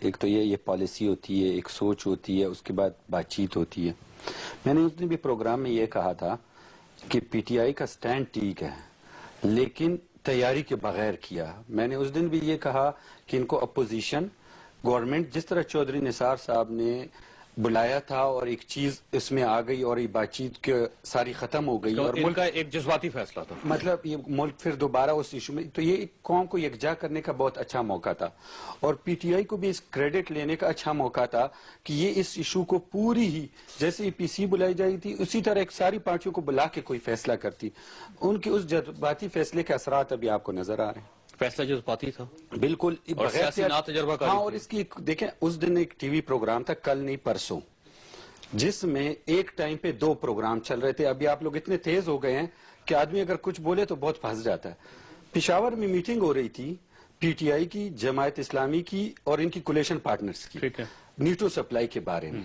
ایک تو یہ پالیسی ہوتی ہے، ایک سوچ ہوتی ہے، اس کے بعد بات چیت ہوتی ہے. میں نے اس دن بھی پروگرام میں یہ کہا تھا کہ پی ٹی آئی کا سٹینڈ ٹھیک ہے لیکن تیاری کے بغیر کیا. میں نے اس دن بھی یہ کہا کہ ان کو اپوزیشن گورنمنٹ جس طرح چودھری نثار صاحب نے بلایا تھا اور ایک چیز اس میں آ گئی اور یہ بات چیت کے ساری ختم ہو گئی اور ان کا ایک جذباتی فیصلہ تھا، مطلب یہ ملک پھر دوبارہ اس ایشو میں، تو یہ قوم کو یکجا کرنے کا بہت اچھا موقع تھا اور پی ٹی آئی کو بھی اس کریڈٹ لینے کا اچھا موقع تھا کہ یہ اس ایشو کو پوری ہی جیسے ای پی سی بلائی جائی تھی اسی طرح ایک ساری پارٹیوں کو بلا کے کوئی فیصلہ کرتی. ان کے اس جذباتی فیصلے کے اثرات ابھی آپ کو نظر آ رہے ہیں. فیصلہ جذباتی تھا بالکل اور سیاسی ناتجربہ کاری. ہاں، اور اس کی دیکھیں اس دن ایک ٹی وی پروگرام تھا کل نہیں پرسوں جس میں ایک ٹائم پہ 2 پروگرام چل رہے تھے. ابھی آپ لوگ اتنے تیز ہو گئے ہیں کہ آدمی اگر کچھ بولے تو بہت پھنس جاتا ہے. پشاور میں میٹنگ ہو رہی تھی پی ٹی آئی کی، جماعت اسلامی کی اور ان کی کولیشن پارٹنرز کی نیٹو سپلائی کے بارے میں.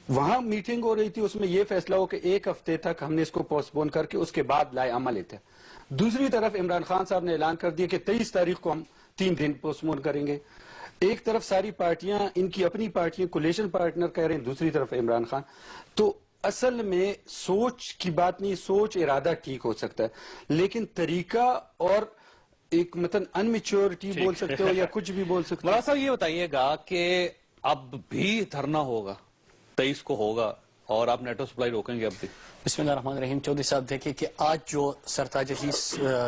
وہاں میٹنگ ہو رہی تھی، اس میں یہ فیصلہ ہو کہ 1 ہفتے تک ہم نے اس کو پوسٹ پون کر کے اس کے بعد لائے عمل لیتے. دوسری طرف عمران خان صاحب نے اعلان کر دیا کہ 23 تاریخ کو ہم 3 دن پوسٹ پون کریں گے. ایک طرف ساری پارٹیاں ان کی اپنی پارٹیاں کولیشن پارٹنر کہہ رہے ہیں، دوسری طرف عمران خان. تو اصل میں سوچ کی بات نہیں، سوچ ارادہ ٹھیک ہو سکتا ہے لیکن طریقہ اور ایک مطلب انمیچورٹی بول سکتے ہو یا کچھ بھی بول سکتے ہو. مولانا صاحب یہ بتائیے گا کہ اب بھی دھرنا ہوگا 23 کو ہوگا اور آپ نیٹو سپلائی روکیں گے اب بھی؟ بسم اللہ الرحمن الرحیم. چودھری صاحب دیکھیں کہ آج جو سرتاج عزیز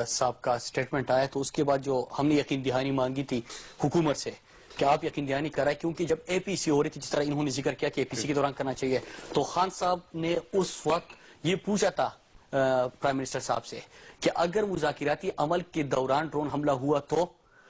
صاحب کا سٹیٹمنٹ آیا تو اس کے بعد جو ہم نے یقین دہانی مانگی تھی حکومت سے کہ آپ یقین دہانی کرائیں، کیونکہ جب اے پی سی ہو رہی تھی جس طرح انہوں نے ذکر کیا کہ اے پی سی کے دوران کرنا چاہیے، تو خان صاحب نے اس وقت یہ پوچھا تھا پرائم منسٹر صاحب سے کہ اگر مذاکراتی عمل کے دوران ڈرون حملہ ہوا تو،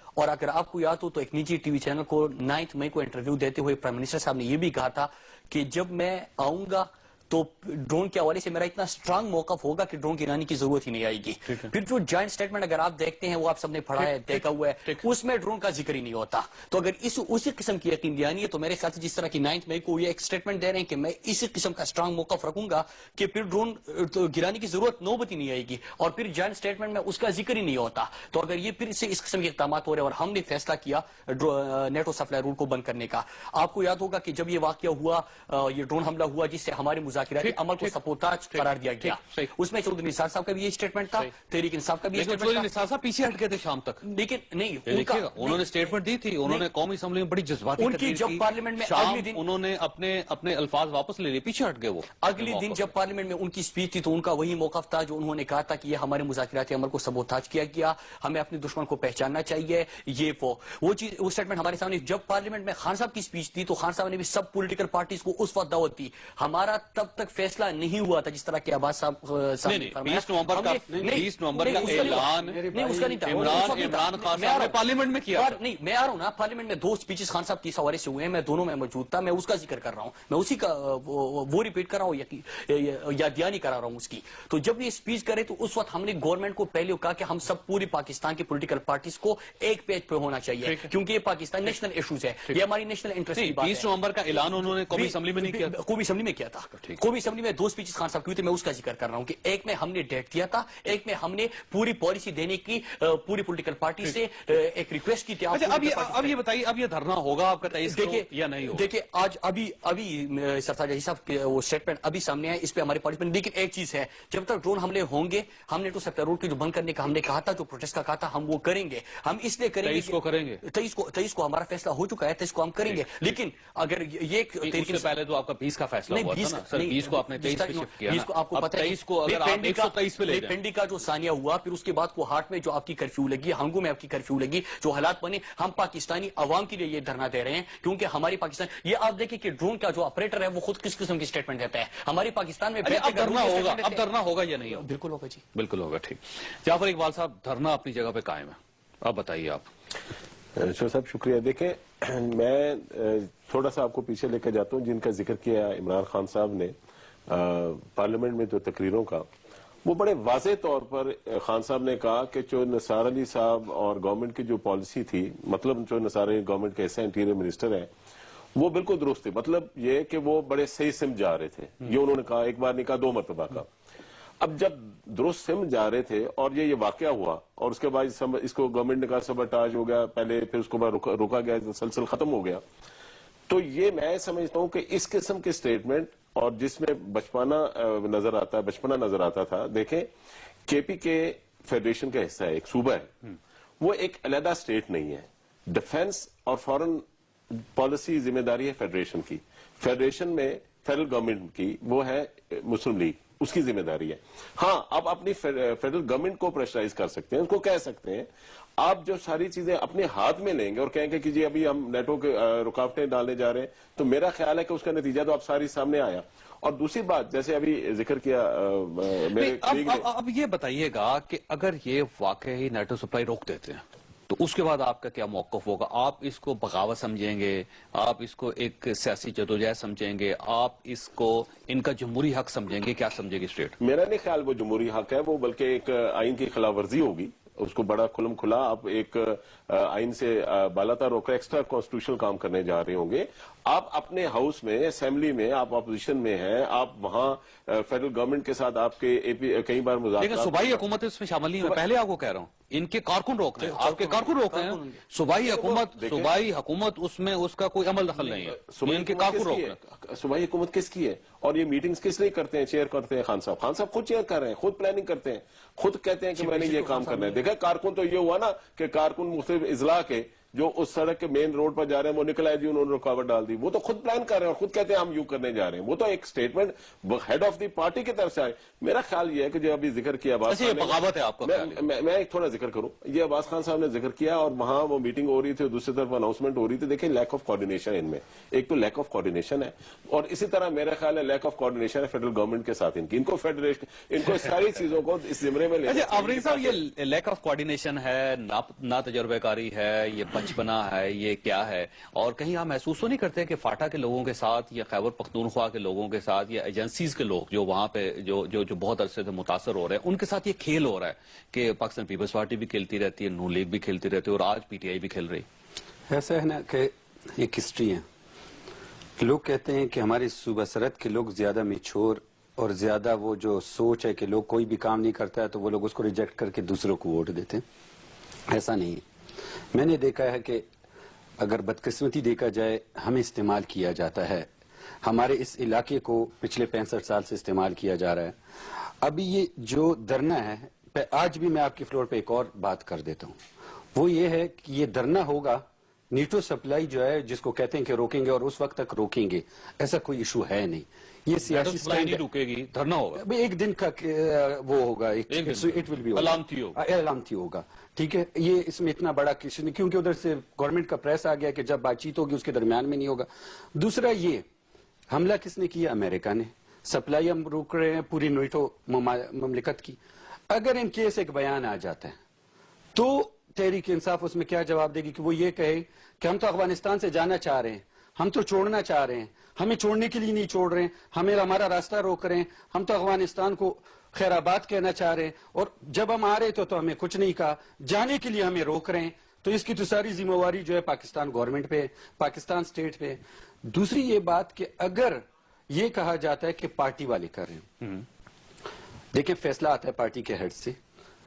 اور اگر آپ کو یاد ہو تو ایک نجی ٹی وی چینل کو 9 مئی کو انٹرویو دیتے ہوئے پرائم منسٹر صاحب نے یہ بھی کہا تھا کہ جب میں آؤں گا تو ڈرون کے حوالے سے میرا اتنا سٹرانگ موقف ہوگا کہ ڈرون گرانے کی ضرورت ہی نہیں آئے گی. پھر جو جوائنٹ سٹیٹمنٹ اگر آپ دیکھتے ہیں وہ آپ سب نے پڑھا ہے، دیکھا ہوا ہے، اس میں ڈرون کا ذکر ہی نہیں ہوتا. تو اگر اسی قسم کی یقین دہانی ہے تو میرے خیال سے جس طرح کی 9 مئی کو یہ ایک سٹیٹمنٹ دے رہے ہیں کہ میں اسی قسم کا سٹرانگ موقف رکھوں گا کہ پھر ڈرون گرانے کی ضرورت نوبت ہی نہیں آئے گی اور پھر جوائنٹ سٹیٹمنٹ میں اس کا ذکر ہی نہیں ہوتا. تو اگر یہ پھر سے اس قسم کے اقدامات ہو رہے ہیں اور ہم نے فیصلہ کیا نیٹو سپلائی روٹ کو بند کرنے کا، آپ کو یاد ہوگا کہ جب یہ واقعہ ہوا، یہ ڈرون حملہ ہوا جس سے ہمارے مذاکراتی عمل کو سپوتاج قرار دیا گیا، اس میں چودھری نثار صاحب کا بھی یہ سٹیٹمنٹ تھا، تحریک انصاف کا بھی لیکن چودھری نثار صاحب پیچھے ہٹ گئے تھے شام تک. لیکن نہیں، انہوں نے سٹیٹمنٹ دی تھی، انہوں نے قومی اسمبلی میں بڑی جذباتی ان کی جب پارلیمنٹ میں اگلے دن انہوں نے اپنے الفاظ واپس لے لیے، پیچھے ہٹ گئے وہ. اگلے دن جب پارلیمنٹ میں ان کی سپیچ تھی تو ان کا وہی موقف تھا جو انہوں نے کہا تھا کہ یہ ہمارے مذاکراتی عمل کو سبوتاج کیا گیا، ہمیں اپنے دشمن کو پہچاننا چاہیے. یہ وہ چیز، وہ سٹیٹمنٹ ہمارے سامنے. جب پارلیمنٹ میں خان صاحب کی سپیچ تھی تو خان صاحب نے بھی سب پولیٹیکل پارٹیز کو اس وقت دعوت دی. ہمارا تب تک فیصلہ نہیں ہوا تھا جس طرح کہ عباس صاحب 20 نومبر کا اعلان عمران خان صاحب نے پارلیمنٹ میں کیا. نہیں، میں آ رہا ہوں نا، پارلیمنٹ میں 2 سپیچز خان صاحب کی اس حوالے سے ہوئے ہیں، میں دونوں میں موجود تھا، میں اس کا ذکر کر رہا ہوں، میں اسی کا وہ ریپیٹ کر رہا ہوں، یاد دہانی کرا رہا ہوں اس کی. تو جب یہ سپیچ کرے تو اس وقت ہم نے گورنمنٹ کو پہلے کہا کہ ہم سب پوری پاکستان کی پولیٹیکل پارٹیز کو ایک پیج پہ ہونا چاہیے کیونکہ یہ پاکستان نیشنل ایشوز ہے، یہ ہماری نیشنل انٹرسٹ کی بات ہے. 20 نومبر کا اعلان انہوں نے قومی اسمبلی میں نہیں کیا، قومی اسمبلی میں کیا تھا. قومی اسمبلی میں 2 سپیچز خان صاحب کی ہوئی تھی، میں اس کا ذکر کر رہا ہوں کہ ایک میں ہم نے ڈیٹ دیا تھا، ایک میں ہم نے پوری پالیسی دینے کی پوری پولیٹیکل پارٹی سے ایک ریکویسٹ کی تھی. اب یہ بتائیے اب یہ دھرنا ہوگا آپ کا 23 کو یا نہیں ہوگا؟ دیکھیں آج ابھی سرتاج عزیز صاحب کے وہ سٹیٹمنٹ ابھی سامنے آئے، اس پہ ہماری پارٹی. لیکن ایک چیز ہے، جب تک ڈرون حملے ہوں گے ہم نے تو سپلائی روٹ کی جو بند کرنے کا ہم نے کہا تھا، جو پروٹیسٹ کا کہا تھا، ہم وہ کریں گے. ہم اس لیے کریں گے 23 کو کریں گے، 23 کو ہمارا فیصلہ ہو چکا ہے، 23 کو ہم کریں گے. لیکن اگر یہ اس سے پہلے تو آپ کا 20 کا فیصلہ ہوا تھا نا سر، 20 کو آپ نے 23 پہ شفٹ کیا نا. آپ کو پتہ ہے 23 کو اگر آپ 123 پہ لے جائیں، پنڈی کا جو ثانیہ ہوا، پھر اس کے بعد کو ہارٹ میں جو آپ کی کرفیو لگی، ہنگو میں آپ کی کرفیو لگی، جو حالات بنے، ہم پاکستانی عوام کے لیے یہ دھرنا دے رہے ہیں کیونکہ ہماری پاکستان، یہ آپ دیکھیں کہ ڈرون کا جو آپریٹر ہے وہ خود کس قسم کی سٹیٹمنٹ دیتا ہے. ہماری پاکستان میں اب دھرنا ہوگا یا نہیں ہوگا؟ بالکل ہوگا جی، بالکل ہوگا. ٹھیک، جعفر اقبال صاحب، دھرنا اپنی جگہ پہ قائم ہے، اب بتائیے آپ. شور صاحب شکریہ. دیکھیں میں تھوڑا سا آپ کو پیچھے لے کے جاتا ہوں. جن کا ذکر کیا عمران خان صاحب نے پارلیمنٹ میں جو تقریروں کا، وہ بڑے واضح طور پر خان صاحب نے کہا کہ جو نثار علی صاحب اور گورنمنٹ کی جو پالیسی تھی، مطلب جو نثار علی گورنمنٹ کے ایسے انٹیریئر منسٹر ہیں، وہ بالکل درست تھے. مطلب یہ کہ وہ بڑے صحیح سمجھ جا رہے تھے. یہ انہوں نے کہا، ایک بار نہیں کہا، 2 مرتبہ کہا. اب جب درست سمجھ جا رہے تھے اور یہ واقعہ ہوا اور اس کے بعد اس کو گورنمنٹ نے کہا سبٹاج ہو گیا پہلے، پھر اس کو بعد روکا گیا، تسلسل ختم ہو گیا. تو یہ میں سمجھتا ہوں کہ اس قسم کے سٹیٹمنٹ اور جس میں بچپنا نظر آتا تھا. دیکھیں کے پی کے فیڈریشن کا حصہ ہے، ایک صوبہ ہے، وہ ایک علیحدہ اسٹیٹ نہیں ہے. ڈیفنس اور فورن پالیسی ذمہ داری ہے فیڈریشن کی. فیڈریشن میں فیڈرل گورنمنٹ کی وہ ہے مسلم لیگ، اس کی ذمہ داری ہے. ہاں آپ اپنی فیڈرل گورنمنٹ کو پریشرائز کر سکتے ہیں، ان کو کہہ سکتے ہیں آپ جو ساری چیزیں اپنے ہاتھ میں لیں گے اور کہیں گے کہ جی ابھی ہم نیٹو کے رکاوٹیں ڈالنے جا رہے ہیں، تو میرا خیال ہے کہ اس کا نتیجہ تو اب ساری سامنے آیا. اور دوسری بات جیسے ابھی ذکر کیا میرے اب یہ بتائیے گا کہ اگر یہ واقعی نیٹو سپلائی روک دیتے ہیں تو اس کے بعد آپ کا کیا موقف ہوگا؟ آپ اس کو بغاوت سمجھیں گے؟ آپ اس کو ایک سیاسی جدوجہد سمجھیں گے؟ آپ اس کو ان کا جمہوری حق سمجھیں گے؟ کیا سمجھے گی اسٹیٹ؟ میرا نہیں خیال وہ جمہوری حق ہے، وہ بلکہ ایک آئین کی خلاف ورزی ہوگی. اس کو بڑا کھلم کھلا آپ ایک آئین سے بالاتر روک ایکسٹرا کانسٹیٹیوشنل کام کرنے جا رہے ہوں گے. آپ اپنے ہاؤس میں، اسمبلی میں آپ اپوزیشن میں ہیں، آپ وہاں فیڈرل گورنمنٹ کے ساتھ آپ کے کئی بار لیکن صوبائی حکومت اس میں شامل نہیں ہے. میں پہلے آپ کو کہہ رہا ہوں ان کے کارکن روک رہے ہیں، آپ کے کارکن روک رہے ہیں. صوبائی حکومت اس میں اس کا کوئی عمل دخل نہیں ہے، ان کے کارکن روک رہے ہیں. صوبائی حکومت کس کی ہے اور یہ میٹنگز کس لیے کرتے ہیں، چیئر کرتے ہیں خان صاحب خود چیئر کر رہے ہیں، خود پلاننگ کرتے ہیں، خود کہتے ہیں کہ میں نے یہ کام کرنا ہے. دیکھا کارکن تو یہ ہوا نا کہ کارکن مختلف اضلاع کے جو اس سڑک کے مین روڈ پر جا رہے ہیں وہ نکل آئے جی انہوں نے رکاوٹ ڈال دی، وہ تو خود پلان کر رہے ہیں اور خود کہتے ہیں ہم یوں کرنے جا رہے ہیں. وہ تو ایک statement head of the party کی طرف سے آئے. میرا خیال یہ ہے کہ جو ابھی ذکر کیا بغاوت ہے آپ کا، میں ایک تھوڑا ذکر کروں. یہ عباس خان صاحب نے ذکر کیا اور وہاں وہ میٹنگ ہو رہی تھی، دوسری طرف اناؤنسمنٹ ہو رہی تھی. دیکھیں لیک آف کوآرڈینیشن ان میں، ایک تو لیک آف کوآرڈینیشن ہے اور اسی طرح میرا خیال ہے لیک آف کوآرڈینیشن ہے فیڈرل گورنمنٹ کے ساتھ ان کو فیڈریشن ان کو ساری چیزوں کو اس زمرے میں لے. آفریدی صاحب یہ لیک آف کوآرڈینیشن ہے، نا تجربہ کاری ہے، یہ بچپنا ہے، یہ کیا ہے؟ اور کہیں آپ محسوس تو نہیں کرتے کہ فاٹا کے لوگوں کے ساتھ یا خیبر پختونخوا کے لوگوں کے ساتھ یا ایجنسیز کے لوگ جو وہاں پہ جو بہت عرصے سے متاثر ہو رہے ہیں ان کے ساتھ یہ کھیل ہو رہا ہے کہ پاکستان پیپلز پارٹی بھی کھیلتی رہتی ہے، نون لیگ بھی کھیلتی رہتی ہے اور آج پی ٹی آئی بھی کھیل رہی؟ ایسا ہے نا کہ ایک ہسٹری ہے. لوگ کہتے ہیں کہ ہمارے صوبہ سرحد کے لوگ زیادہ میچور اور زیادہ وہ جو سوچ ہے کہ لوگ کوئی بھی کام نہیں کرتا ہے تو وہ لوگ اس کو ریجیکٹ کر کے دوسروں کو ووٹ دیتے ہیں. ایسا نہیں ہے. میں نے دیکھا ہے کہ اگر بدقسمتی دیکھا جائے ہمیں استعمال کیا جاتا ہے، ہمارے اس علاقے کو پچھلے 65 سال سے استعمال کیا جا رہا ہے. ابھی یہ جو دھرنا ہے، آج بھی میں آپ کی فلور پہ ایک اور بات کر دیتا ہوں، وہ یہ ہے کہ یہ دھرنا ہوگا نیٹو سپلائی جو ہے جس کو کہتے ہیں کہ روکیں گے اور اس وقت تک روکیں گے، ایسا کوئی ایشو ہے نہیں. یہ سیاسی سپلائی نہیں رکے گی، دھرنا ہوگا ایک دن کا وہ ہوگا، علامتی ہوگا. ٹھیک ہے، یہ اس میں اتنا بڑا کسی نہیں، کیونکہ ادھر سے گورنمنٹ کا پریس آ گیا کہ جب بات چیت ہوگی اس کے درمیان میں نہیں ہوگا. دوسرا یہ حملہ کس نے کیا؟ امریکہ نے. سپلائی ہم روک رہے ہیں پوری نیٹو مملکت کی. اگر ان کیس ایک بیان آ جاتا ہے تو تحریک انصاف اس میں کیا جواب دے گی کہ وہ یہ کہے کہ ہم تو افغانستان سے جانا چاہ رہے ہیں، ہم تو چھوڑنا چاہ رہے ہیں، ہمیں چھوڑنے کے لیے نہیں چھوڑ رہے ہیں، ہمیں ہمارا راستہ روک رہے ہیں، ہم تو افغانستان کو خیر آباد کہنا چاہ رہے ہیں اور جب ہم آ رہے تو ہمیں کچھ نہیں کہا، جانے کے لیے ہمیں روک رہے ہیں. تو اس کی تو ساری ذمہ داری جو ہے پاکستان گورنمنٹ پہ، پاکستان سٹیٹ پہ. دوسری یہ بات کہ اگر یہ کہا جاتا ہے کہ پارٹی والے کر رہے ہیں، دیکھیں فیصلہ آتا ہے پارٹی کے ہیڈ سے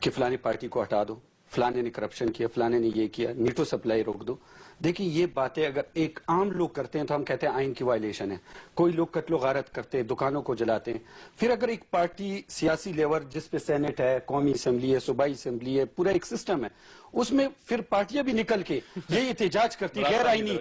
کہ فلانی پارٹی کو ہٹا دو، فلانے نے کرپشن کیا، فلانے نے یہ کیا، نیٹو سپلائی روک دو. دیکھیں یہ باتیں اگر ایک عام لوگ کرتے ہیں تو ہم کہتے ہیں آئین کی وائلیشن ہے. کوئی لوگ قتل و غارت کرتے ہیں، دکانوں کو جلاتے ہیں. پھر اگر ایک پارٹی سیاسی لیور جس پہ سینٹ ہے، قومی اسمبلی ہے، صوبائی اسمبلی ہے، پورا ایک سسٹم ہے، اس میں پھر پارٹیاں بھی نکل کے یہ احتجاج کرتی غیر آئینی.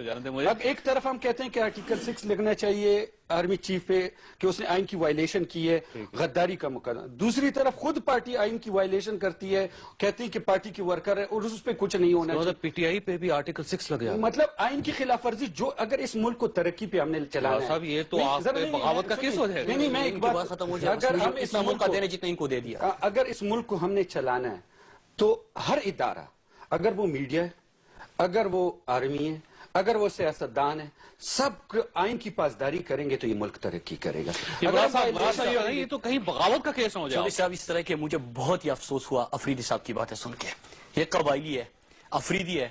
اب ایک طرف ہم کہتے ہیں کہ آرٹیکل 6 لگنا چاہیے آرمی چیف پہ کہ اس نے آئین کی وائلیشن کی ہے، غداری کا مقدمہ. دوسری طرف خود پارٹی آئین کی وائلیشن کرتی ہے، کہتی ہے کہ پارٹی کی ورکر ہے اور اس پہ کچھ نہیں ہونا چاہیے. پی ٹی آئی پہ بھی آرٹیکل 6 لگ گیا. مطلب آئین کی خلاف ورزی جو اگر اس ملک کو ترقی پہ ہم نے چلانا ہے. صاحب یہ تو آپ پہ بغاوت کا کیس ہو جائے گا. نہیں میں ایک بات ختم ہو جائے، اگر ہم اس ملک کو جتنے کو دے دیا، اگر اس ملک کو ہم نے چلانا ہے تو ہر ادارہ، اگر وہ میڈیا ہے، اگر وہ آرمی ہے، اگر وہ سیاستدان ہے، سب آئین کی پاسداری کریں گے تو یہ ملک ترقی کرے گا. یہ تو کہیں بغاوت کا کیس ہو جائے. صاحب اس طرح کے مجھے بہت ہی افسوس ہوا افریدی صاحب کی باتیں سن کے. یہ قبائلی ہے، افریدی ہے،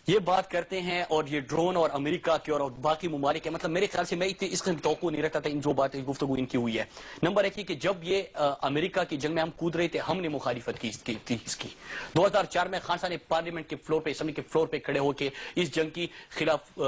یہ بات کرتے ہیں اور یہ ڈرون اور امریکہ کے اور باقی ممالک کے، مطلب میرے خیال سے میں اس قسم کی توقع نہیں رکھتا تھا ان جو باتیں گفتگو ان کی ہوئی ہے۔ نمبر ایک یہ کہ جب یہ امریکہ کی جنگ میں ہم کود رہے تھے ہم نے مخالفت کی اس کی 2004 میں خان صاحب نے پارلیمنٹ کے فلور پہ، اسمبلی کے فلور پہ کھڑے ہو کے اس جنگ کی خلاف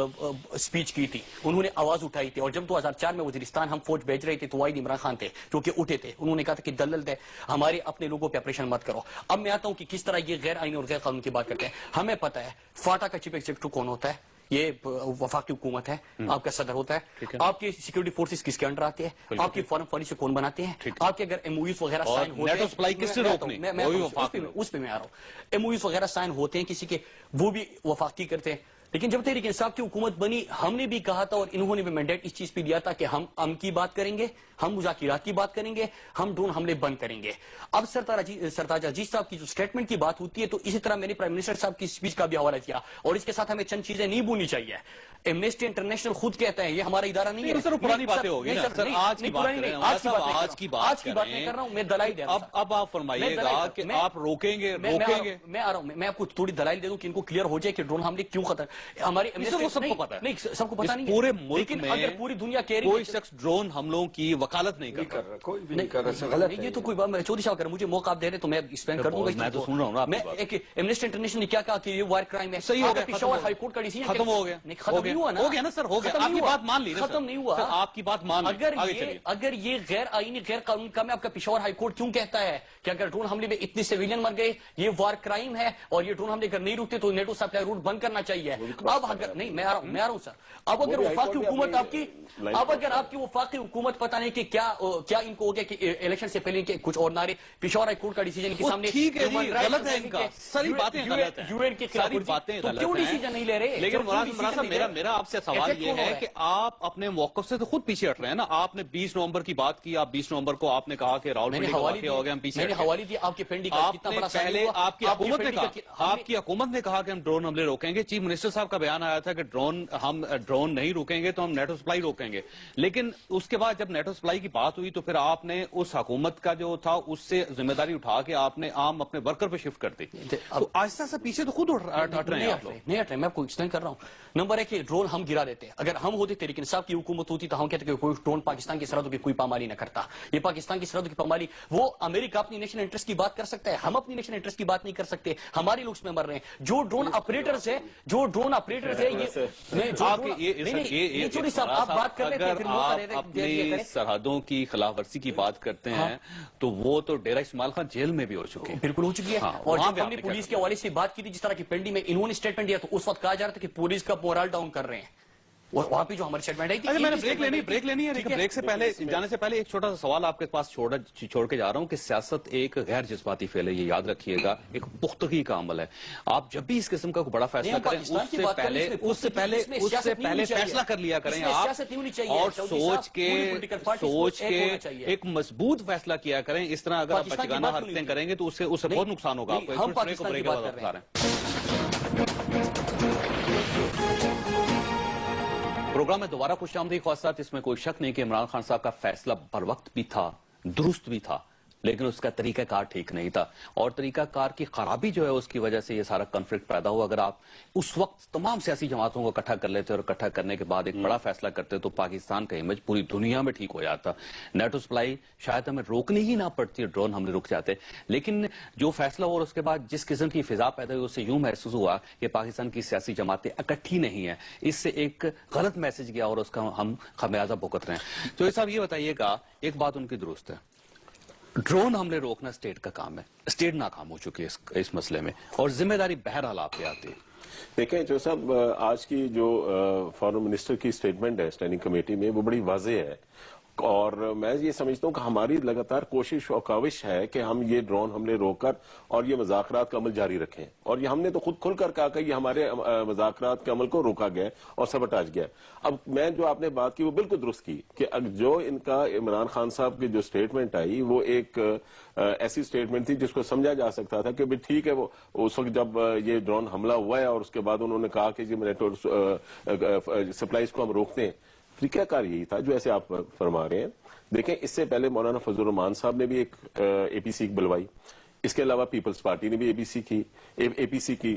سپیچ کی تھی، انہوں نے آواز اٹھائی تھی، اور جب 2004 میں وزیرستان ہم فوج بھیج رہے تھے تو واحد عمران خان تھے جو کہ اٹھے تھے، انہوں نے کہا تھا کہ دلل دے ہمارے اپنے لوگوں پہ آپریشن مت کرو۔ اب میں آتا ہوں کہ کس طرح یہ غیر آئینی اور غیر قانون کی بات کرتے ہیں۔ ہمیں پتہ ہے فاٹا کا چیف ایگزیکٹو کون ہوتا ہے، یہ وفاقی حکومت ہے، آپ کا صدر ہوتا ہے، آپ کی سیکورٹی فورسز کس کے انڈر آتے ہیں، آپ کی فارن پالیسی کون بناتے ہیں، آپ کے اگر ایم او یوز وغیرہ سائن ہوتے ہیں، اس پہ میں آ رہا ہوں، ایم او یوز وغیرہ سائن ہوتے ہیں کسی کے، وہ بھی وفاقی کرتے ہیں۔ لیکن جب تحریک انصاف کی حکومت بنی ہم نے بھی کہا تھا اور انہوں نے بھی مینڈیٹ اس چیز پہ دیا تھا کہ ہم امن کی بات کریں گے، ہم مذاکرات کی بات کریں گے، ہم ڈرون حملے بند کریں گے۔ اب سرتاج عزیز صاحب کی جو سٹیٹمنٹ کی بات ہوتی ہے تو اسی طرح میں نے پرائم منسٹر صاحب کی سپیچ کا بھی حوالہ کیا، اور اس کے ساتھ ہمیں چند چیزیں نہیں بھولنی چاہیے۔ ایمنسٹی انٹرنیشنل خود کہتا ہے یہ ہمارا ادارہ نہیں ہے، سر پرانی باتیں ہو گئی نا سر، آج کی بات نہیں کر رہا ہوں، میں دلائل دے رہا ہوں۔ اب آپ فرمائیے گا کہ آپ روکیں گے، میں آ رہا ہوں، میں آپ کو تھوڑی دلائل دے دوں کہ ان کو کلیئر ہو جائے کہ ڈرون حملے کیوں خطر ہماری سب کو پتا ہے، نہیں سب کو پتا نہیں، پورے ملک میں اگر پوری دنیا کہہ رہی کوئی شخص ڈرون حملوں کی وکالت نہیں کر رہا، کوئی بھی نہیں کر رہا، غلط ہے یہ تو کوئی بات میں چودھری صاحب کر مجھے موقع آپ دے رہے تو میں ایکسپلین کر دوں گا۔ میں تو سن رہا ہوں نا میں ایک ایمنسٹی انٹرنیشنل نے کیا کہا کہ یہ وار کرائم ہے، صحیح ہو گیا، پشاور ہائی کورٹ کا ڈیسیژن ختم ہو گیا، ختم نہیں ہوا نا، ہو گیا نا سر، ہو گیا، آپ کی بات مان لی، ختم نہیں ہوا، آپ کی بات مان لی۔ اگر یہ غیر آئینی غیر قانونی کام ہے، آپ کا پشاور ہائی کورٹ کیوں کہتا ہے کہ اگر ڈرون حملے میں اتنے سویلین مر گئے یہ وار کرائم ہے اور یہ ڈرون حملے اگر نہیں رکتے تو نیٹو سپلائی روٹ بند کرنا چاہیے؟ اب اگر نہیں، میں آ رہا ہوں سر، اب اگر وفاقی حکومت آپ کی، اب اگر آپ کی وفاقی حکومت پتہ نہیں کہ کیا ان کو ہو گیا کہ الیکشن سے پہلے کچھ اور نعرے، پشاور ہائی کورٹ کا ڈیسیژن کے سامنے ٹھیک ہے جی، غلط ہے ان کا، ساری باتیں غلط ہیں، یو این کے خلاف تو کیوں ڈیسیژن نہیں لے رہے؟ لیکن مولانا صاحب میرا آپ سے سوال یہ ہے کہ آپ اپنے موقف سے تو خود پیچھے ہٹ رہے ہیں نا، آپ نے 20 نومبر کی بات کی، آپ 20 نومبر کو آپ نے کہا کہ راول پنڈی کا واقعہ ہو گیا، ہم پیچھے، میں نے حوالی دیا آپ کے پنڈی کا کتنا بڑا پہلے آپ کی حکومت نے کہا کہ ہم ڈرون حملے روکیں گے، چیف منسٹر صاحب کا بیان آیا تھا کہ ہم ڈرون نہیں روکیں گے تو ہم نیٹو سپلائی روکیں گے، لیکن اس کے بعد جب نیٹو سپلائی کی بات ہوئی تو پھر آپ نے اس حکومت کا جو تھا اس سے ذمہ داری اٹھا کے آپ نے عام اپنے ورکر پہ شفٹ کر دی، تو آہستہ سے پیچھے تو خود ہٹ رہے ہیں آپ لوگ۔ نہیں ہٹ رہے، میں آپ کو ایکسپلین کر رہا ہوں۔ نمبر ایک، ڈرون ہم گرا دیتے ہیں، اگر ہم ہوتے تحریک انصاف کی حکومت ہوتی تو ہم کہتے کہ کوئی ڈرون پاکستان کی سرحدوں کی کوئی پامالی نہ کرتا، یہ پاکستان کی سرحدوں کی پامالی، وہ امریکہ اپنی نیشنل انٹرسٹ کی بات کر سکتا ہے، ہم اپنی نیشنل انٹرسٹ کی بات نہیں کر سکتے، ہمارے لوگ اس میں مر رہے ہیں، جو ڈرون آپریٹرز ہیں اگر آپ اپنی سرحدوں کی خلاف ورزی کی بات کرتے ہیں تو وہ تو ڈیرہ اسماعیل خان جیل میں بھی ہو چکے ہیں، بالکل ہو چکی ہے، اور جب ہم نے پولیس کے حوالے سے بات کی تھی جس طرح کی پنڈی میں انہوں نے اسٹیٹمنٹ دیا تو اس وقت کہا جا رہا تھا کہ پولیس کا مورال ڈاؤن کر رہے ہیں، وہاں پہ جو ہماری اسٹیٹمنٹ آئی تھی۔ میں نے بریک لینی ہے، لیکن بریک سے پہلے جانے سے پہلے ایک چھوٹا سا سوال آپ کے پاس چھوڑ کے جا رہا ہوں کہ سیاست ایک غیر جذباتی فعل ہے، یہ یاد رکھیے گا، ایک پختگی کا عمل ہے، آپ جب بھی اس قسم کا بڑا فیصلہ کریں اس سے پہلے فیصلہ کر لیا کریں آپ، اور سوچ کے ایک مضبوط فیصلہ کیا کریں، اس طرح اگر آپ بچگانہ حرکتیں کریں گے تو اس سے بہت نقصان ہوگا آپ کو۔ پروگرام میں دوبارہ خوش آمدید خواہشات، اس میں کوئی شک نہیں کہ عمران خان صاحب کا فیصلہ بر وقت بھی تھا، درست بھی تھا، لیکن اس کا طریقہ کار ٹھیک نہیں تھا، اور طریقہ کار کی خرابی جو ہے اس کی وجہ سے یہ سارا کنفلکٹ پیدا ہوا۔ اگر آپ اس وقت تمام سیاسی جماعتوں کو اکٹھا کر لیتے اور اکٹھا کرنے کے بعد ایک بڑا فیصلہ کرتے تو پاکستان کا امیج پوری دنیا میں ٹھیک ہو جاتا، نیٹو سپلائی شاید ہمیں روکنی ہی نہ پڑتی، ڈرون ہم نے رک جاتے، لیکن جو فیصلہ ہوا اس کے بعد جس قسم کی فضا پیدا ہوئی اس سے یوں محسوس ہوا کہ پاکستان کی سیاسی جماعتیں اکٹھی نہیں ہیں، اس سے ایک غلط میسج گیا اور اس کا ہم خمیازہ بھگت رہے ہیں۔ تو یہ صاحب یہ بتائیے گا، ایک بات ان کی درست ہے، ڈرون حملے روکنا اسٹیٹ کا کام ہے، اسٹیٹ ناکام ہو چکی ہے اس مسئلے میں، اور ذمہ داری بہرحال آپ پہ آتی ہے۔ دیکھیں جو صاحب آج کی جو فارن منسٹر کی سٹیٹمنٹ ہے اسٹینڈنگ کمیٹی میں وہ بڑی واضح ہے، اور میں یہ سمجھتا ہوں کہ ہماری لگاتار کوشش اور کاوش ہے کہ ہم یہ ڈرون حملے روک کر اور یہ مذاکرات کا عمل جاری رکھیں، اور یہ ہم نے تو خود کھل کر کہا کہ یہ ہمارے مذاکرات کے عمل کو روکا گیا اور سبٹاج گیا۔ اب میں جو آپ نے بات کی وہ بالکل درست کی کہ جو ان کا عمران خان صاحب کی جو سٹیٹمنٹ آئی وہ ایک ایسی سٹیٹمنٹ تھی جس کو سمجھا جا سکتا تھا کہ ٹھیک ہے، وہ اس وقت جب یہ ڈرون حملہ ہوا ہے اور اس کے بعد انہوں نے کہا کہ جی نیٹو سپلائیز کو ہم روکتے ہیں، طریقہ کار یہی تھا جو ایسے آپ فرما رہے ہیں۔ دیکھیں اس سے پہلے مولانا فضل الرحمان صاحب نے بھی ایک اے پی سی بلوائی، اس کے علاوہ پیپلز پارٹی نے بھی اے پی سی کی،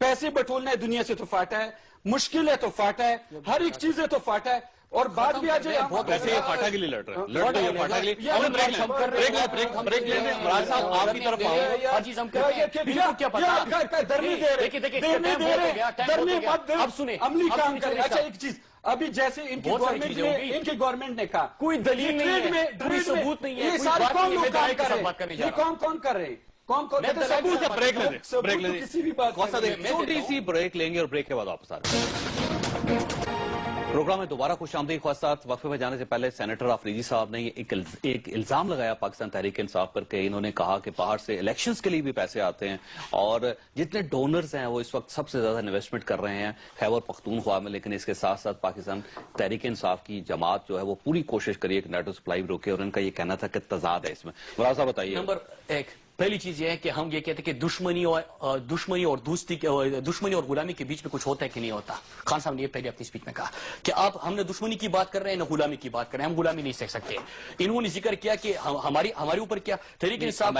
پیسے بٹولنا ہے دنیا سے تو فاٹا ہے, مشکل ہے تو فاٹا ہے, ہر ایک چیز ہے تو فاٹا ہے. اور بعد بھی آ جائے ویسے یہ فاٹا کے لیے لڑ رہے ہیں, لڑ رہے ہیں فاٹا کے لیے. بریک لیں گے. عمران صاحب آپ کی طرف عملی کام کرے. اچھا ایک چیز, ابھی جیسے ان کی گورنمنٹ نے کہا کوئی دلیل نہیں ہے, کوئی ثبوت نہیں ہے, یہ سارے کون لوگ کام کر رہے ہیں, یہ کون کر رہے ہیں, کون بریک لیں گے, بریک لیں گے, کسی بھی بات چھوٹی سی بریک لیں گے اور بریک کے بعد واپس آ رہے ہیں. پروگرام میں دوبارہ خوش آمدید. خواستات وقفے میں جانے سے پہلے سینیٹر آفریدی صاحب نے ایک الزام لگایا پاکستان تحریک انصاف پر کہ انہوں نے کہا کہ باہر سے الیکشنز کے لیے بھی پیسے آتے ہیں اور جتنے ڈونرز ہیں وہ اس وقت سب سے زیادہ انویسٹمنٹ کر رہے ہیں خیبر پختونخوا میں, لیکن اس کے ساتھ ساتھ پاکستان تحریک انصاف کی جماعت جو ہے وہ پوری کوشش کری کہ نیٹو سپلائی روکے, اور ان کا یہ کہنا تھا کہ تضاد ہے اس میں. مراد صاحب بتائیے. نمبر ایک, پہلی چیز یہ ہے کہ ہم یہ کہتے ہیں کہ دشمنی اور دوستی, دشمنی اور غلامی کے بیچ میں کچھ ہوتا ہے کہ نہیں ہوتا. خان صاحب نے یہ پہلے اپنی اسپیچ میں کہا کہ ہم نے دشمنی کی بات کر رہے ہیں نہ غلامی کی بات کر رہے ہیں, ہم غلامی نہیں سیکھ سکتے. انہوں نے ذکر کیا کہ ہمارے اوپر کیا تحریک انصاف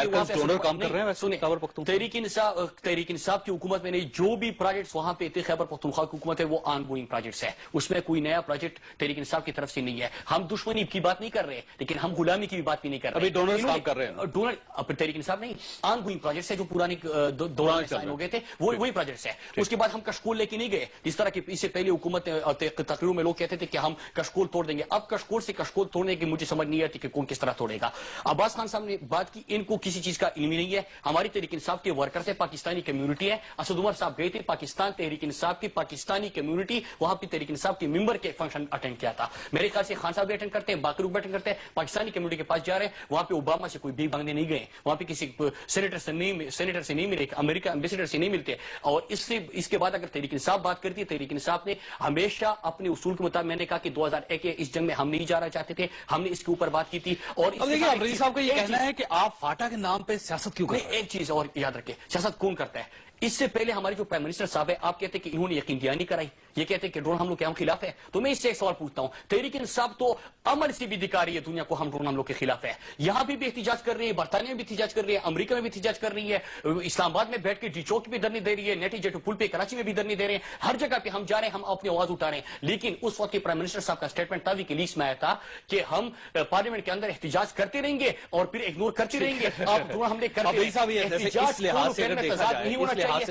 تحریک انصاف کی حکومت میں نہیں, جو بھی پروجیکٹس وہاں پہ تھے خیبر پختونخوا کی حکومت ہے وہ آن گوئنگ پروجیکٹس ہے, اس میں کوئی نیا پروجیکٹ تحریک انصاف کی طرف سے نہیں ہے. ہم دشمنی کی بات نہیں کر رہے لیکن ہم غلامی کی بھی بات بھی نہیں کر رہے. ابھی ڈونرز کام کر رہے ہیں, ڈونر تحریک انصاف نہیں, آن گوئنگ پروجیکٹس ہے جو پرانے دوران سائن ہو گئے تھے, وہی پروجیکٹس ہے. اس کے بعد ہم کشکول لے کے نہیں گئے جس طرح کی اس سے پہلے حکومت تقریروں میں لوگ کہتے تھے کہ ہم کشکول توڑ دیں گے. اب کشکول سے کشکول توڑنے کی مجھے سمجھ نہیں آتی کہ کون کس طرح توڑے گا. عباس خان صاحب نے بات کی, ان کو کسی چیز کا علم ہی نہیں ہے. ہماری تحریک انصاف کے ورکرز ہے, پاکستانی کمیونٹی ہے. اسد عمر صاحب گئے تھے پاکستان تحریک انصاف کی پاکستانی کمیونٹی, وہاں پہ تحریک انصاف کے ممبر کے فنکشن اٹینڈ کیا تھا. میرے خیال سے خان صاحب بھی اٹینڈ کرتے ہیں, باقی لوگ بھی اٹینڈ کرتے ہیں. پاکستانی کمیونٹی کے پاس جا رہے ہیں, وہاں پہ اوباما سے کوئی بھیک مانگنے نہیں گئے, وہاں پہ کسی سینیٹر سے نہیں ملے, امریکہ ایمبیسڈر سے نہیں ملتے. اور اس کے بعد اگر تحریک انصاف بات کرتی ہے, تحریک انصاف نے ہمیشہ اپنے اصول کے مطابق, میں نے کہا کہ 2001 کے اس جنگ میں ہم نہیں جانا چاہتے تھے, ہم نے اس کے اوپر بات کی تھی. اور افریدی صاحب کا یہ کہنا ہے کہ آپ فاٹا کے نام پہ سیاست کیوں کریں؟ ایک چیز اور یاد رکھیں, سیاست کون کرتا ہے؟ اس سے پہلے ہمارے جو پرائم منسٹر صاحب ہے, آپ کہتے ہیں کہ انہوں نے یقین دہانی کرائی, یہ کہتے ہیں کہ ڈرون حملوں کے ہم خلاف ہے. تو میں اس سے ایک سوال پوچھتا ہوں, تحریک انصاف تو عمل سے بھی دکھا رہی ہے دنیا کو ہم ڈرون حملوں کے خلاف ہے. یہاں بھی احتجاج کر رہی ہے, برطانیہ میں بھی احتجاج کر رہی ہے, امریکہ میں بھی احتجاج کر رہی ہے, اسلام آباد میں بیٹھ کے ڈی چوک پہ دھرنے دے رہی ہے, نیٹی جیٹو پل پہ کراچی میں بھی دھرنے دے رہے ہیں. ہر جگہ پہ ہم جا رہے ہیں, ہم اپنی آواز اٹھا رہے ہیں. لیکن اس وقت کے پرائم منسٹر صاحب کا اسٹیٹمنٹ تھا, ویکیلیکس میں آیا تھا کہ ہم پارلیمنٹ کے اندر احتجاج کرتے رہیں گے اور پھر اگنور کرتے رہیں گے. آپ ڈرون حملے کرتے ہیں.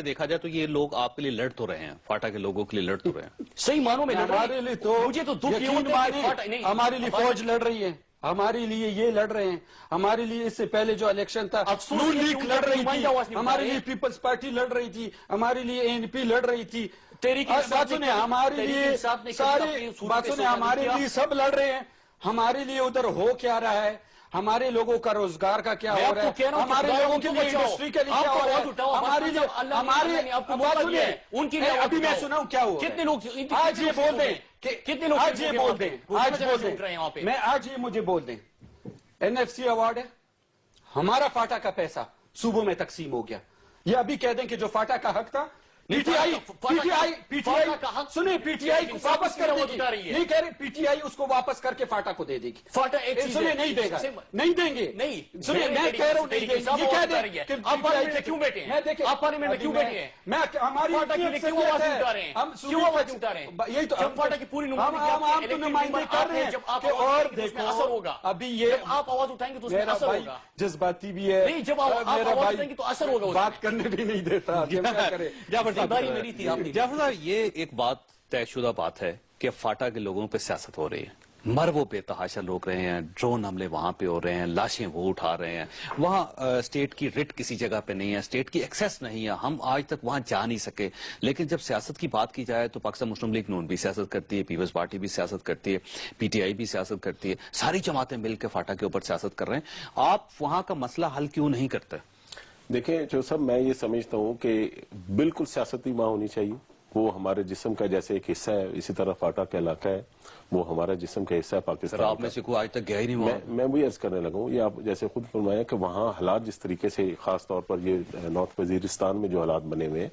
دیکھا جائے تو یہ لوگ آپ کے لیے لڑ تو رہے ہیں, فاٹا کے لوگوں کے لیے لڑ تو رہے ہیں. صحیح معنوں میں ہمارے لیے تو مجھے تو دکھ ہمارے لیے فوج لڑ رہی ہے, ہمارے لیے یہ لڑ رہے ہیں, ہمارے لیے اس سے پہلے جو الیکشن تھا نون لیگ لڑ رہی تھی, ہمارے لیے پیپلز پارٹی لڑ رہی تھی, ہمارے لیے ANP لڑ رہی تھی. بات سنیں, ہمارے لیے سارے بات سنیں, ہمارے لیے سب لڑ رہے ہیں. ہمارے لیے ادھر ہو کیا رہا ہے, ہمارے لوگوں کا روزگار کا کیا ہو رہا ہے, ہمارے لوگوں کے لیے انڈسٹری کے لیے کیا ہو رہا ہے, ہمارے لیے ہمارے ان کی ابھی میں سنا ہوں کیا ہو کتنے لوگ آج یہ بول دیں, کتنے لوگ آج یہ بول دیں, آج بول دیں, میں آج یہ مجھے بول دیں, NFC ایوارڈ ہے, ہمارا فاٹا کا پیسہ صوبوں میں تقسیم ہو گیا. یہ ابھی کہہ دیں کہ جو فاٹا کا حق تھا پی ٹی آئی سنیں, پی ٹی آئی کو واپس کر دے گی, نہیں کہہ رہے, پی ٹی آئی اس کو واپس کر کے فاٹا کو دے دے گی. فاٹا ایک سنیں, نہیں دے گا, نہیں دیں گے, نہیں سنیں, میں کہہ رہا ہوں نہیں دیں گے. یہ کہہ دیں کہ آپ پارلیمنٹ میں کیوں بیٹھے ہیں, آپ پارلیمنٹ میں کیوں بیٹھے ہیں, میں ہماری کیوں آواز اٹھا رہے ہیں, ہم کیوں آواز اٹھا رہے ہیں, یہی تو فاٹا کی پوری نمائندگی کر رہے ہیں. جب آپ اور دیکھو اثر ہوگا, ابھی یہ آپ آواز اٹھائیں گے تو اس میں اثر ہوگا. جذباتی بھی ہے, نہیں جب آپ آواز اٹھائیں گے تو اثر ہوگا, بات کرنے بھی نہیں دیتا. جعفر صاحب, یہ ایک بات طے شدہ بات ہے کہ فاٹا کے لوگوں پہ سیاست ہو رہی ہے, مر وہ بے تحاشا لوگ رہے ہیں, ڈرون حملے وہاں پہ ہو رہے ہیں, لاشیں وہ اٹھا رہے ہیں, وہاں اسٹیٹ کی رٹ کسی جگہ پہ نہیں ہے, اسٹیٹ کی ایکسیس نہیں ہے, ہم آج تک وہاں جا نہیں سکے. لیکن جب سیاست کی بات کی جائے تو پاکستان مسلم لیگ نون بھی سیاست کرتی ہے, پیپلز پارٹی بھی سیاست کرتی ہے, پی ٹی آئی بھی سیاست کرتی ہے, ساری جماعتیں مل کے فاٹا کے اوپر سیاست کر رہے ہیں. آپ وہاں کا مسئلہ حل کیوں نہیں کرتے؟ دیکھیں جو صاحب, میں یہ سمجھتا ہوں کہ بالکل سیاستی وہاں ہونی چاہیے, وہ ہمارے جسم کا جیسے ایک حصہ ہے, اسی طرح فاٹا کا علاقہ ہے. وہ ہمارا جسم کا حصہ ہے پاکستان آپ میں سے کوئی آج تک گیا ہی نہیں وہاں؟ میں وہی عرض کرنے لگا ہوں، یہ آپ جیسے خود فرمایا کہ وہاں حالات جس طریقے سے، خاص طور پر یہ نارتھ وزیرستان میں جو حالات بنے ہوئے ہیں،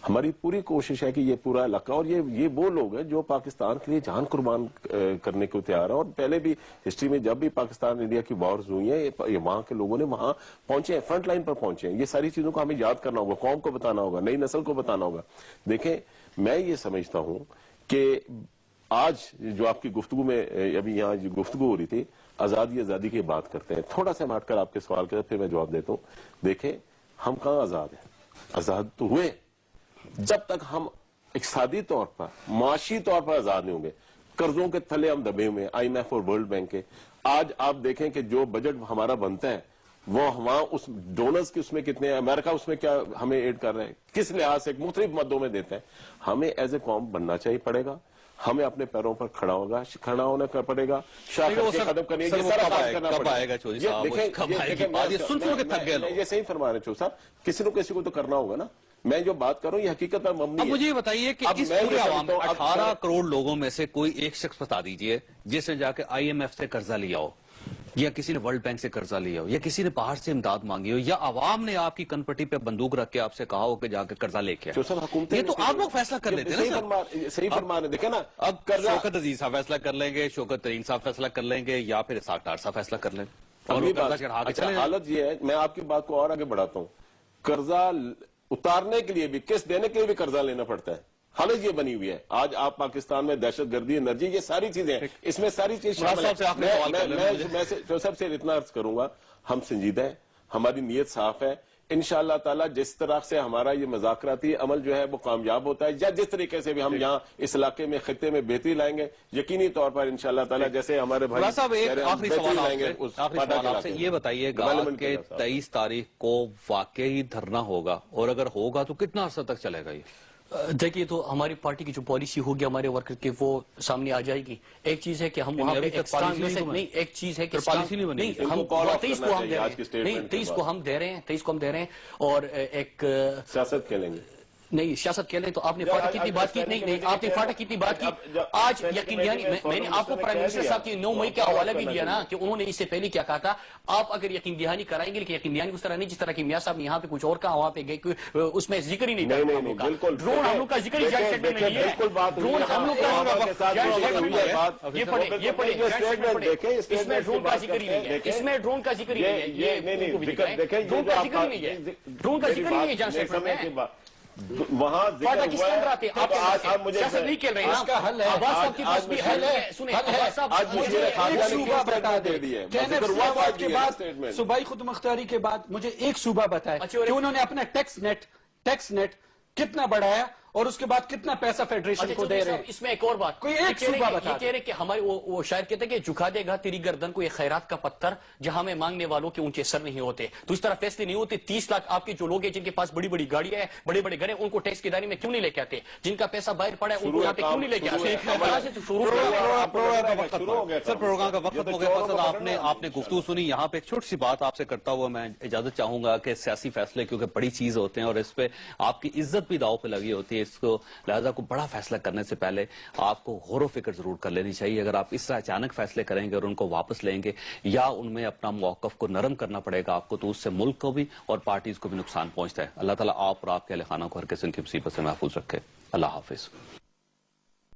ہماری پوری کوشش ہے کہ یہ پورا علاقہ، اور یہ وہ لوگ ہیں جو پاکستان کے لیے جان قربان کرنے کو تیار ہیں، اور پہلے بھی ہسٹری میں جب بھی پاکستان انڈیا کی وارز ہوئی ہیں، یہ وہاں کے لوگوں نے وہاں پہنچے ہیں، فرنٹ لائن پر پہنچے ہیں۔ یہ ساری چیزوں کو ہمیں یاد کرنا ہوگا، قوم کو بتانا ہوگا، نئی نسل کو بتانا ہوگا۔ دیکھیں، میں یہ سمجھتا ہوں کہ آج جو آپ کی گفتگو میں ابھی یہاں جو گفتگو ہو رہی تھی، آزادی کی بات کرتے ہیں، تھوڑا سا ہٹ کر آپ کے سوال کے پھر میں جواب دیتا ہوں۔ دیکھیں، ہم کہاں آزاد ہیں؟ آزاد تو ہوئے جب تک ہم اقتصادی طور پر، معاشی طور پر آزاد نہیں ہوں گے۔ قرضوں کے تھلے ہم دبے ہوئے ہیں، IMF اور ورلڈ بینک کے۔ آج آپ دیکھیں کہ جو بجٹ ہمارا بنتا ہے وہ وہاں اس ڈونرز کی اس میں کتنے ہیں، امریکہ اس میں کیا ہمیں ایڈ کر رہے ہیں، کس لحاظ سے مختلف مدوں میں دیتے ہیں۔ ہمیں ایز اے قوم بننا چاہیے پڑے گا، ہمیں اپنے پیروں پر کھڑا ہونا پڑے گا، ختم کرنی ہے، یہ سارا کام کرنا پڑے گا۔ یہ صحیح فرما رہے ہیں چودھری صاحب، کسی نہ کسی کو تو کرنا ہوگا نا۔ میں جو بات کروں یہ حقیقت پر مبنی ہے۔ اب مجھے یہ بتائیے کہ اس پورے عوام 18 کروڑ لوگوں میں سے کوئی ایک شخص بتا دیجئے جس نے جا کے IMF سے قرضہ لیا ہو، یا کسی نے ورلڈ بینک سے قرضہ لیا ہو، یا کسی نے باہر سے امداد مانگی ہو، یا عوام نے آپ کی کنپٹی پہ بندوق رکھ کے آپ سے کہا ہو کہ جا کے قرضہ لے کے یہ تو آپ لوگ فیصلہ کر لیتے ہیں نا۔ صحیح فرما رہے، دیکھیں نا، اب شوکت عزیز صاحب فیصلہ کر لیں گے، شوکت ترین صاحب فیصلہ کر لیں گے، یا پھر اسحاق ڈار صاحب فیصلہ کر لیں گے، اور قرضہ چڑھا کے چلے۔ حالت یہ ہے، میں آپ کی بات کو اور آگے بڑھاتا ہوں، قرضہ اتارنے کے لیے بھی، قسط دینے کے لیے بھی قرضہ لینا پڑتا ہے۔ حالت یہ بنی ہوئی ہے آج آپ پاکستان میں، دہشت گردی، انرجی، یہ ساری چیزیں ہیں، اس میں ساری چیز شامل ہے۔ میں سب سے اتنا عرض کروں گا، ہم سنجیدہ ہیں، ہماری نیت صاف ہے، انشاءاللہ تعالی جس طرح سے ہمارا یہ مذاکراتی عمل جو ہے وہ کامیاب ہوتا ہے، یا جس طریقے سے بھی ہم یہاں اس علاقے میں، خطے میں بہتری لائیں گے، یقینی طور پر انشاءاللہ تعالی جیسے ہمارے بھائی صاحب ایک آخری سوال آپ سے یہ بتائیے گا کہ 23 تاریخ کو واقعی دھرنا ہوگا، اور اگر ہوگا تو کتنا عرصہ تک چلے گا یہ؟ دیکھیے، تو ہماری پارٹی کی جو پالیسی ہوگی ہمارے ورکر کی، وہ سامنے آ جائے گی۔ ایک چیز ہے کہ ہم وہاں پہ ایک چیز ہے کہ پالیسی نہیں بنی، ہم 23 کو ہم دے رہے ہیں، نہیں 23 کو ہم دے رہے ہیں، اور ایک سیاست کھیلیں گے، نہیں سیاست کہہ لیں تو آپ نے فاٹک کتنی بات کی، نہیں آپ نے فاٹک کتنی بات کی آج یقین، یعنی میں نے آپ کو پرائم منسٹر صاحب کی 9 مئی کا حوالہ بھی دیا نا کہ انہوں نے اس سے پہلے کیا کہا تھا۔ آپ اگر یقین دہانی کرائیں گے، لیکن یقین دہانی اس طرح نہیں جس طرح کہ میاں صاحب نے یہاں پہ کچھ اور کہا، وہاں پہ گئے اس میں ذکر ہی نہیں تھا ڈرون حملوں کا، ذکر ہی جائز اسٹیٹمنٹ میں نہیں ہے ڈرون حملوں کا، یہ پڑھے اس میں ڈرون کا ذکر ہی نہیں ہے، اس میں ڈرون کا ذکر ہی نہیں ہے، یہ ڈرون کا ذکر ہی نہیں ہے، ڈرون کا ذکر ہی نہیں ہے جائز اسٹیٹمنٹ میں۔ وہاں فاٹا کس طرح آتے ہیں؟ آپ سیاست نہیں کھیل رہے ہیں، اس کا حل ہے، عباس صاحب کی پاس بھی حل ہے، سنیں عباس صاحب مجھے ایک صوبہ بتا دے، KNF کے بعد صوبائی خود مختاری کے بعد مجھے ایک صوبہ بتائے کہ انہوں نے اپنا ٹیکس نیٹ کتنا بڑھایا اور اس کے بعد کتنا پیسہ فیڈریشن کو دے رہے ہیں۔ اس میں ایک اور بات، کوئی ایک صوبہ بتا، یہ کہہ رہے کہ ہمارے وہ شاعر کہتے ہیں کہ جھکا دے گا تیری گردن کو یہ خیرات کا پتھر جہاں میں مانگنے والوں کے اونچے سر نہیں ہوتے۔ تو اس طرح فیصلے نہیں ہوتے۔ 30 لاکھ آپ کے جو لوگ ہیں جن کے پاس بڑی بڑی گاڑیاں ہیں، بڑے بڑے گھر ہیں، ان کو ٹیکس کی دائرے میں کیوں نہیں لے کے آتے؟ جن کا پیسہ باہر پڑا ہے ان کو یہاں پہ کیوں نہیں لے کے آتے؟ سر پروگرام کا وقت ہو گیا، آپ نے گفتگو سنی۔ یہاں پہ ایک چھوٹی سی بات آپ سے کرتا ہوا میں اجازت چاہوں گا کہ سیاسی فیصلے کیونکہ بڑی چیز ہوتے ہیں اور اس پہ آپ کی عزت بھی داؤ پہ لگی ہوتی ہے، اس کو لہذا کو بڑا فیصلہ کرنے سے پہلے آپ کو غور و فکر ضرور کر لینی چاہیے۔ اگر آپ اس طرح اچانک فیصلے کریں گے اور ان کو واپس لیں گے یا ان میں اپنا موقف کو نرم کرنا پڑے گا آپ کو، تو اس سے ملک کو بھی اور پارٹیز کو بھی نقصان پہنچتا ہے۔ اللہ تعالیٰ آپ اور آپ کے اہل خانہ کو ہر قسم کی مصیبت سے محفوظ رکھے۔ اللہ حافظ۔